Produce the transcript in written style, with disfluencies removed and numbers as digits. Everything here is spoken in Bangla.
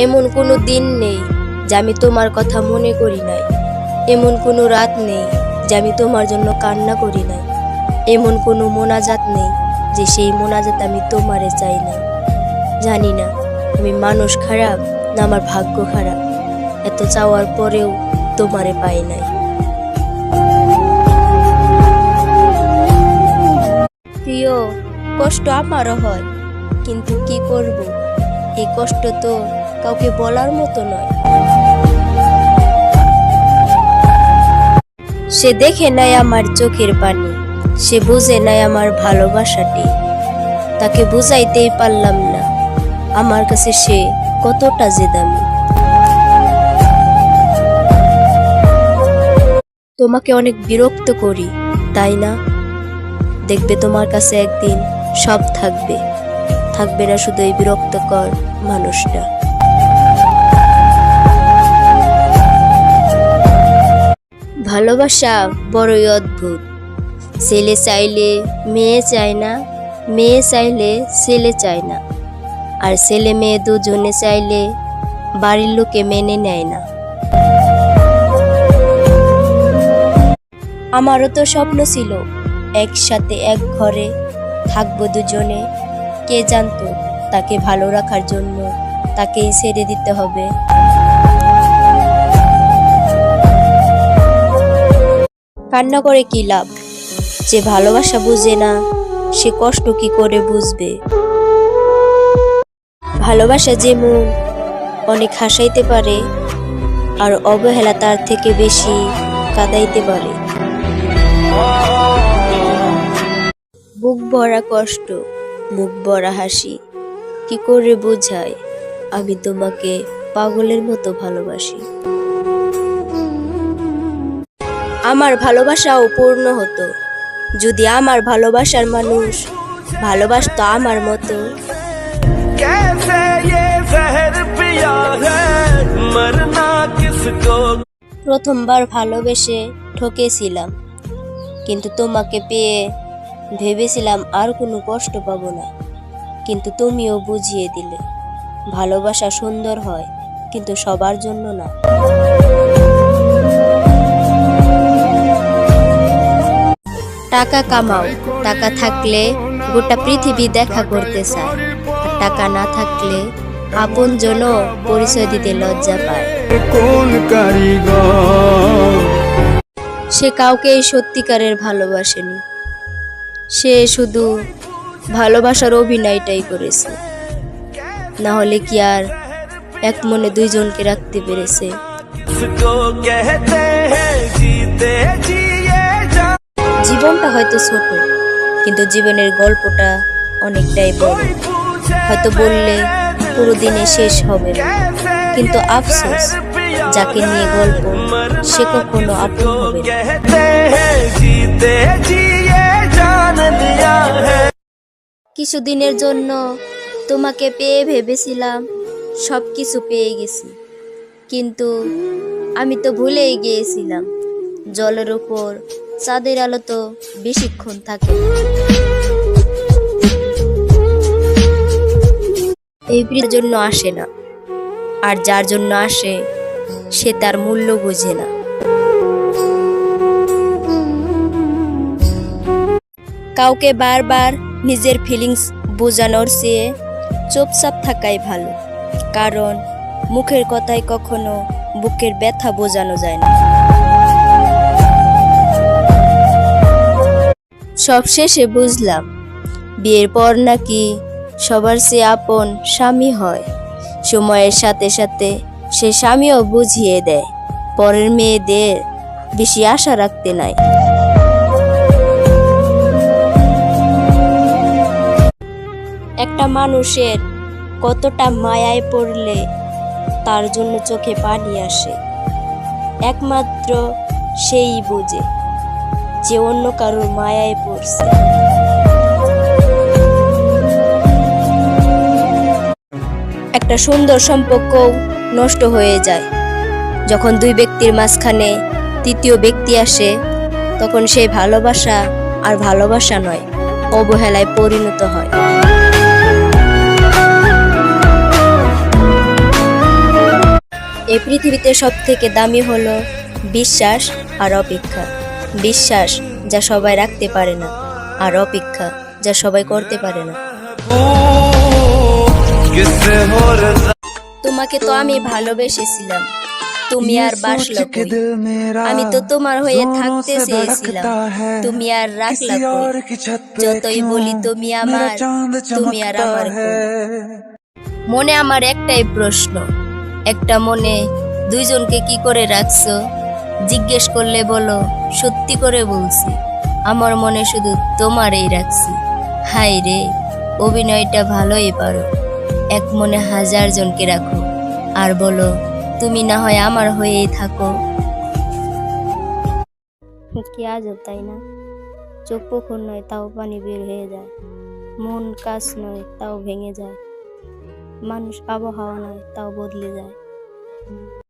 এমন কোনো দিন নেই যে আমি তোমার কথা মনে করি নাই। এমন কোনো রাত নেই যে আমি তোমার জন্য কান্না করি নাই। এমন কোনো মোনাজাত নেই যে সেই মোনাজাত আমি তোমারে চাই না। জানি না আমি মানুষ খারাপ না আমার ভাগ্য খারাপ, এত চাওয়ার পরেও তোমারে পাই নাই। প্রিয়, কষ্ট আমারও হয়, কিন্তু কি করব, এই কষ্ট তো কাউকে বলার মতো নয়। সে দেখে নাই আমার চোখের পানি, সে বুঝে নাই আমার ভালোবাসাটি। তাকে বুঝাইতেই পারলাম না আমার কাছে সে কতটা যে দামি। তোমাকে অনেক বিরক্ত করি, তাই না? দেখবে তোমার কাছে একদিন সব থাকবে, থাকবে না শুধু এই বিরক্তকর মানুষটা। ভালোবাসা বড়ই অদ্ভুত। ছেলে চাইলে মেয়ে চায় না, মেয়ে চাইলে ছেলে চায় না, আর ছেলে মেয়ে দুজনে চাইলে বাড়ির লোকে মেনে নেয় না। আমারও তো স্বপ্ন ছিল একসাথে এক ঘরে থাকবো দুজনে। কে জানতো তাকে ভালো রাখার জন্য তাকেই ছেড়ে দিতে হবে। কান্না করে কি লাভ? যে ভালোবাসা বুঝে না সে কষ্ট কি করে বুঝবে? ভালোবাসা যেমন অনেক হাসাইতে পারে, আর অবহেলা তার থেকে বেশি কাঁদাইতে পারে। বুক ভরা কষ্ট, মুখ ভরা হাসি, কি করে বোঝাই আমি তোমাকে পাগলের মতো ভালোবাসি। আমার ভালোবাসাও পূর্ণ হতো যদি আমার ভালোবাসার মানুষ ভালোবাসতো আমার মতো। প্রথমবার ভালোবেসে ঠকেছিলাম, কিন্তু তোমাকে পেয়ে ভেবেছিলাম আর কোনো কষ্ট পাবো না। কিন্তু তুমিও বুঝিয়ে দিলে ভালোবাসা সুন্দর হয়, কিন্তু সবার জন্য না। টাকা কামাও, টাকা থাকলে গোটা পৃথিবী দেখা করতে চায়, আর টাকা না থাকলে আপনজনও পরিচয় দিতে লজ্জা পায়। সে কাউকেই সত্যিকারের ভালোবাসেনি, সে শুধু ভালোবাসার অভিনয়টাই করেছে। না হলে কি আর এক মনে দুইজনকে রাখতে পেরেছে? জীবনটা হয়তো ছোট, কিন্তু জীবনের গল্পটা অনেকটাই বড়। হয়তো বললে পুরো দিনে শেষ হবে না, কিন্তু আফসোস যাকে নিয়ে গল্প সে কখনো আপন হবে না। কিছুদিনের জন্য তোমাকে পেয়ে ভেবেছিলাম সবকিছু পেয়ে গেছি, কিন্তু আমি তো ভুলেই গিয়েছিলাম জলের উপর চাঁদের আলো তো বেশিক্ষণ থাকে না। এই পৃথিবীর জন্য আসে না, আর যার জন্য আসে সে তার মূল্য বোঝে না। কাউকে বারবার নিজের ফিলিংস বোঝানোর চেয়ে চুপচাপ থাকাই ভালো, কারণ মুখের কথায় কখনো বুকের ব্যথা বোঝানো যায় না। সবশেষে বুঝলাম বিয়ের পর নাকি সবার চেয়ে আপন স্বামী হয়। সময়ের সাথে সাথে সে স্বামীও বুঝিয়ে দেয় পরের মেয়েদের বেশি আশা রাখতে নাই। একটা মানুষের কতটা মায়ায় পড়লে তার জন্য চোখে পানি আসে, একমাত্র সেই বুঝে যে অন্য কারোর মায়ায় পড়ছে। একটা সুন্দর সম্পর্কও নষ্ট হয়ে যায় যখন দুই ব্যক্তির মাঝখানে তৃতীয় ব্যক্তি আসে। তখন সেই ভালোবাসা আর ভালোবাসা নয়, অবহেলায় পরিণত হয়। এই পৃথিবীতে সব থেকে দামি হলো বিশ্বাস আর অপেক্ষা। বিশ্বাস যা সবাই রাখতে পারে না, আর অপেক্ষা যা সবাই করতে পারে না। তোমাকে তো আমি ভালোবেসেছিলাম, তুমি আর বাসলা কই? আমি তো তোমার হয়ে থাকতে চেয়েছিলাম, তুমি আর রাখলা কই? যতই বলি তুমি আমার, তুমি আর আমার কই? মনে আমার একটাই প্রশ্ন, একটা মনে দুইজনকে কি করে রাখছো? জিজ্ঞেস করলে বলো সত্যি করে বলছি, আমার মনে শুধু তোমারই রাখছি। হায় রে, অভিনয়টা ভালোই পারো, এক মনে 1000 জনকে রাখো আর বলো তুমি না হয় আমার হয়েই থাকো। কি আজব তাই না? চোখ পুকুর নয় তাও পানি বের হয়ে যায়, মন কাজ নয় তাও ভেঙে যায়, মানুষ আবহাওয়া নয় তাও বদলে যায়।